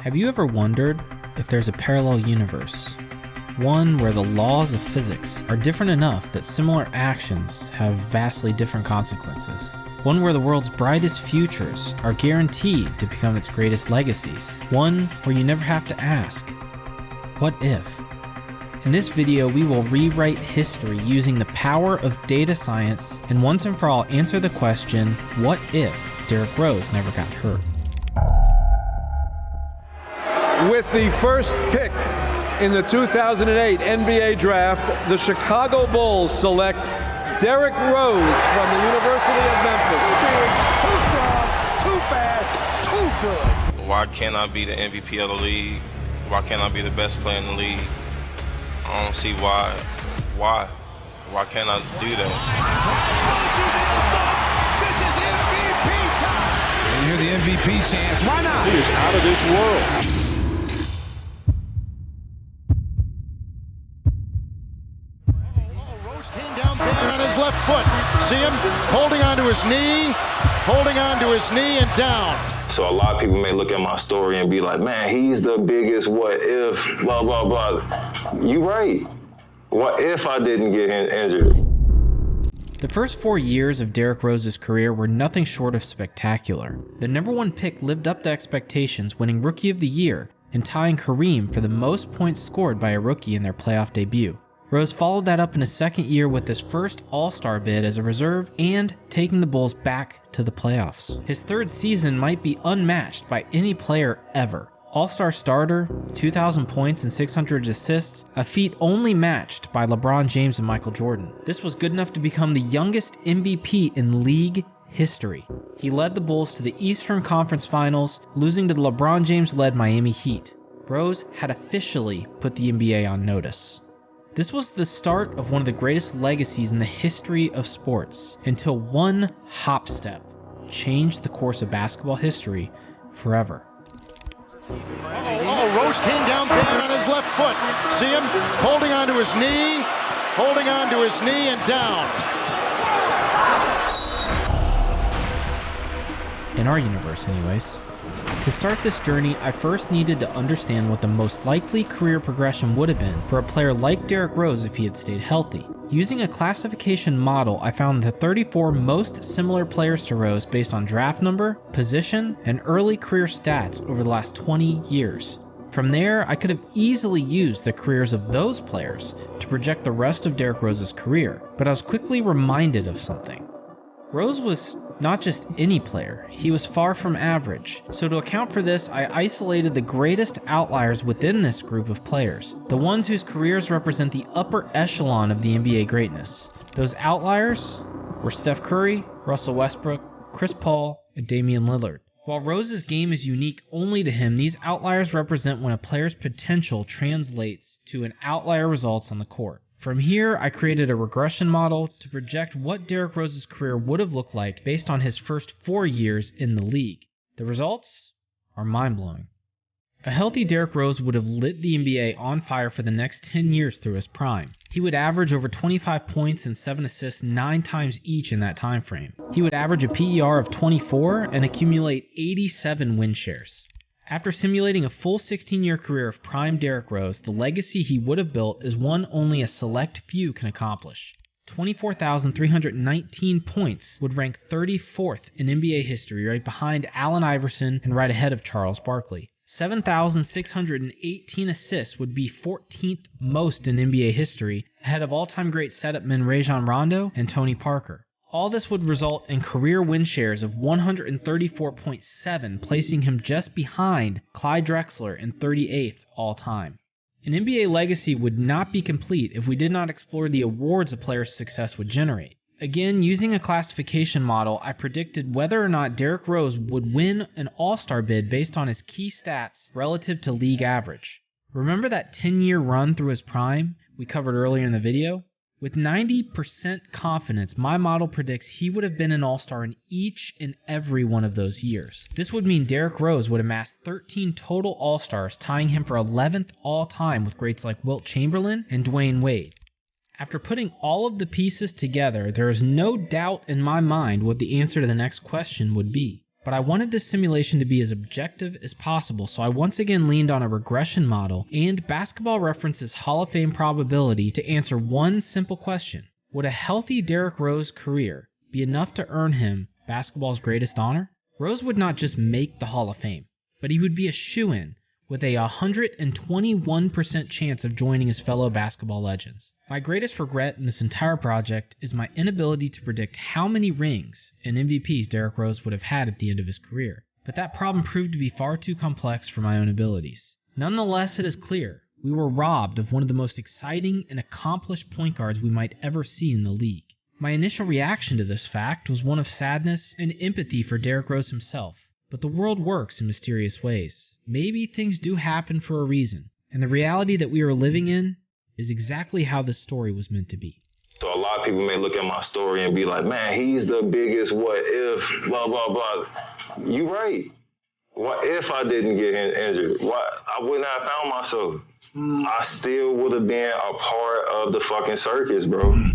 Have you ever wondered if there's a parallel universe? One where the laws of physics are different enough that similar actions have vastly different consequences. One where the world's brightest futures are guaranteed to become its greatest legacies. One where you never have to ask, what if? In this video, we will rewrite history using the power of data science and once and for all answer the question, what if Derrick Rose never got hurt? With the first pick in the 2008 NBA Draft, the Chicago Bulls select Derrick Rose from the University of Memphis. Too strong, too fast, too good. Why can't I be the MVP of the league? Why can't I be the best player in the league? I don't see why. Why can't I do that? This is MVP time. You hear the MVP chants, why not? He is out of this world. Came down bad on his left foot. See him holding onto his knee and down. So a lot of people may look at my story and be like, man, he's the biggest what if, blah, blah, blah. You right. What if I didn't get injured? The first 4 years of Derrick Rose's career were nothing short of spectacular. The number one pick lived up to expectations, winning Rookie of the Year and tying Kareem for the most points scored by a rookie in their playoff debut. Rose followed that up in his second year with his first All-Star bid as a reserve and taking the Bulls back to the playoffs. His third season might be unmatched by any player ever. All-Star starter, 2,000 points and 600 assists, a feat only matched by LeBron James and Michael Jordan. This was good enough to become the youngest MVP in league history. He led the Bulls to the Eastern Conference Finals, losing to the LeBron James-led Miami Heat. Rose had officially put the NBA on notice. This was the start of one of the greatest legacies in the history of sports, until one hop step changed the course of basketball history forever. Rose came down bad on his left foot. See him holding onto his knee and down. In our universe, anyways. To start this journey, I first needed to understand what the most likely career progression would have been for a player like Derrick Rose if he had stayed healthy. Using a classification model, I found the 34 most similar players to Rose based on draft number, position, and early career stats over the last 20 years. From there, I could have easily used the careers of those players to project the rest of Derrick Rose's career, but I was quickly reminded of something. Rose was not just any player, he was far from average. So to account for this, I isolated the greatest outliers within this group of players, the ones whose careers represent the upper echelon of the NBA greatness. Those outliers were Steph Curry, Russell Westbrook, Chris Paul, and Damian Lillard. While Rose's game is unique only to him, these outliers represent when a player's potential translates to an outlier results on the court. From here, I created a regression model to project what Derrick Rose's career would have looked like based on his first 4 years in the league. The results are mind-blowing. A healthy Derrick Rose would have lit the NBA on fire for the next 10 years through his prime. He would average over 25 points and 7 assists 9 times each in that time frame. He would average a PER of 24 and accumulate 87 win shares. After simulating a full 16-year career of prime Derrick Rose, the legacy he would have built is one only a select few can accomplish. 24,319 points would rank 34th in NBA history, right behind Allen Iverson and right ahead of Charles Barkley. 7,618 assists would be 14th most in NBA history, ahead of all-time great setup men Rajon Rondo and Tony Parker. All this would result in career win shares of 134.7, placing him just behind Clyde Drexler in 38th all-time. An NBA legacy would not be complete if we did not explore the awards a player's success would generate. Again, using a classification model, I predicted whether or not Derrick Rose would win an All-Star bid based on his key stats relative to league average. Remember that 10-year run through his prime we covered earlier in the video? With 90% confidence, my model predicts he would have been an All-Star in each and every one of those years. This would mean Derrick Rose would amass 13 total All-Stars, tying him for 11th all-time with greats like Wilt Chamberlain and Dwayne Wade. After putting all of the pieces together, there is no doubt in my mind what the answer to the next question would be. But I wanted this simulation to be as objective as possible, so I once again leaned on a regression model and Basketball Reference's Hall of Fame probability to answer one simple question. Would a healthy Derrick Rose career be enough to earn him basketball's greatest honor? Rose would not just make the Hall of Fame, but he would be a shoo-in with a 121% chance of joining his fellow basketball legends. My greatest regret in this entire project is my inability to predict how many rings and MVPs Derrick Rose would have had at the end of his career, but that problem proved to be far too complex for my own abilities. Nonetheless, it is clear we were robbed of one of the most exciting and accomplished point guards we might ever see in the league. My initial reaction to this fact was one of sadness and empathy for Derrick Rose himself. But the world works in mysterious ways. Maybe things do happen for a reason, and the reality that we are living in is exactly how this story was meant to be. So a lot of people may look at my story and be like, man, he's the biggest what if, blah, blah, blah. You right. What if I didn't get injured? What? I wouldn't have found myself. I still would have been a part of the fucking circus, bro.